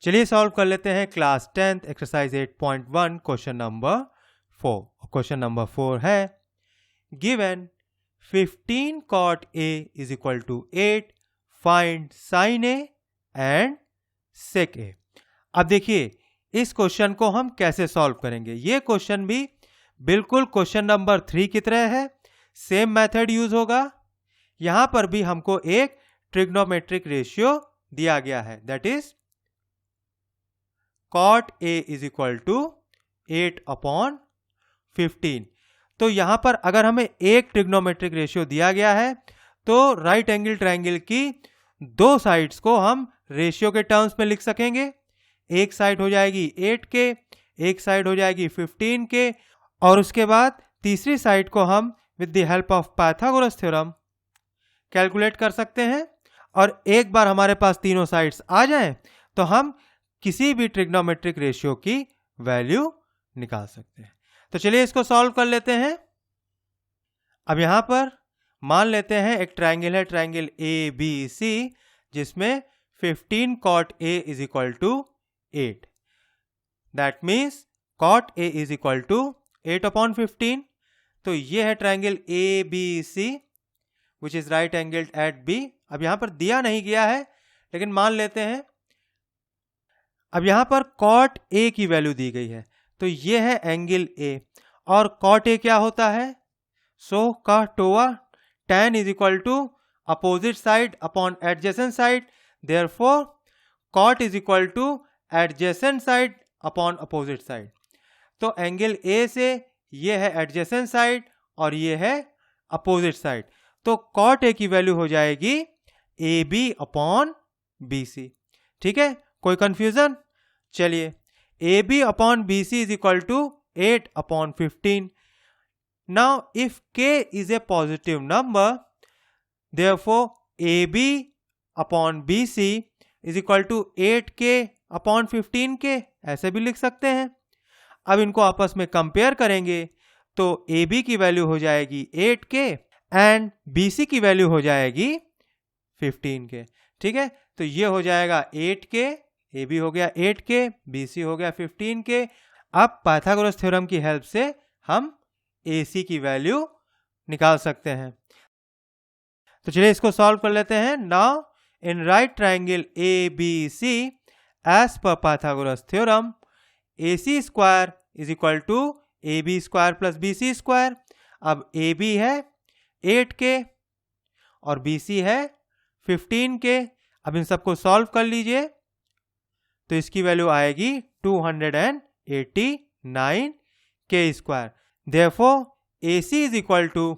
चलिए सॉल्व कर लेते हैं class 10th exercise 8.1 question number 4। Question number 4 है given 15 cot A is equal to 8, find sin A and sec A। अब देखिए इस क्वेश्चन को हम कैसे सॉल्व करेंगे। ये क्वेश्चन भी बिल्कुल क्वेश्चन नंबर 3 की तरह है, सेम मेथड यूज होगा। यहां पर भी हमको एक ट्रिग्नोमेट्रिक रेशियो दिया गया है, that is cot A is equal to 8/15। तो यहां पर अगर हमें एक ट्रिग्नोमेट्रिक रेशियो दिया गया है तो राइट एंगल ट्रायंगल की दो साइड्स को हम रेशियो के टर्म्स में लिख सकेंगे। एक साइड हो जाएगी 8 के, एक साइड हो जाएगी 15 के, और उसके बाद तीसरी साइड को हम with the help of Pythagoras theorem calculate कर सकते हैं। और एक बार हमारे पास तीनों साइड्स आ जाएं तो हम किसी भी ट्रिग्नोमेट्रिक रेशियो की वैल्यू निकाल सकते हैं। तो चलिए इसको सॉल्व कर लेते हैं। अब यहां पर मान लेते हैं एक ट्रायंगल है, ट्रायंगल ABC, जिसमें 15 cot A is equal to 8। That means cot A is equal to 8/15। तो ये है triangle ABC which is right angled at B। अब यहां पर दिया नहीं गया है लेकिन मान लेते हैं। अब यहां पर cot A की वैल्यू दी गई है, तो ये है एंगल A। और cot A क्या होता है? So cot tan is equal to opposite side upon adjacent side, therefore cot is equal to adjacent side upon opposite side. तो एंगल A से ये है एडजेसेंट साइड और ये है अपोजिट साइड, तो cot A की वैल्यू हो जाएगी AB/BC। ठीक है, कोई कंफ्यूजन? चलिए AB/BC is equal to 8/15। Now if K is a positive number, therefore AB/BC is equal to 8K/15K, ऐसे भी लिख सकते हैं। अब इनको आपस में कंपेयर करेंगे तो AB की वैल्यू हो जाएगी 8K एंड BC की वैल्यू हो जाएगी 15K। ठीक है, तो ये हो जाएगा 8K, AB हो गया 8K, BC हो गया 15K। अब पाइथागोरस थ्योरम की हेल्प से हम AC की वैल्यू निकाल सकते हैं। तो चलिए इसको सॉल्व कर लेते हैं। Now in right triangle ABC as पर Pythagoras theorem AC square is equal to AB square plus BC square. अब AB है 8K और BC है 15K। अब इन सबको सॉल्व कर लीजिए तो इसकी वैल्यू आएगी 289K square. Therefore AC is equal to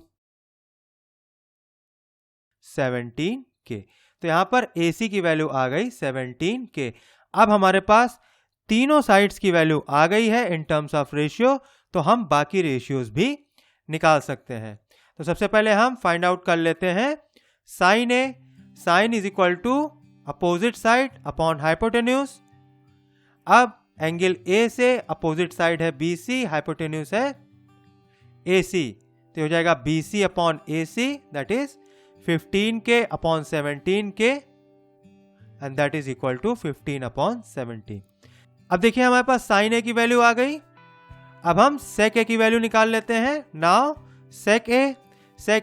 17K। तो यहां पर AC की वैल्यू आ गई 17K। अब हमारे पास तीनों साइड्स की वैल्यू आ गई है इन टर्म्स ऑफ रेशियो, तो हम बाकी रेशियोज भी निकाल सकते हैं। तो सबसे पहले हम फाइंड आउट कर लेते हैं sin A। sin is equal to opposite side upon hypotenuse. अब एंगल A से अपोजिट साइड है BC, हाइपोटेन्यूज है AC, तो हो जाएगा BC/AC, that is 15K/17K and that is equal to 15/17। अब देखिए हमारे पास sin A की वैल्यू आ गई। अब हम sec A की वैल्यू निकाल लेते हैं। Now sec A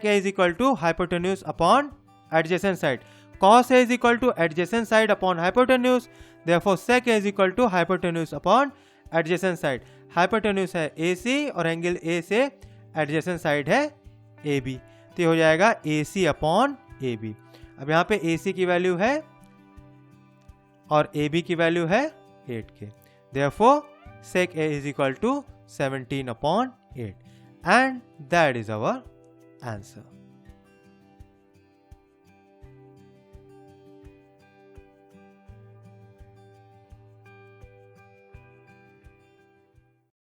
is equal to hypotenuse upon adjacent side. cos A is equal to adjacent side upon hypotenuse, therefore sec A is equal to hypotenuse upon adjacent side। hypotenuse है AC और angle A से adjacent side है AB, तो हो जाएगा AC/AB। अब यहाँ पे AC की वैल्यू है और AB की वैल्यू है 8K, therefore sec A is equal to 17/8 and that is our answer।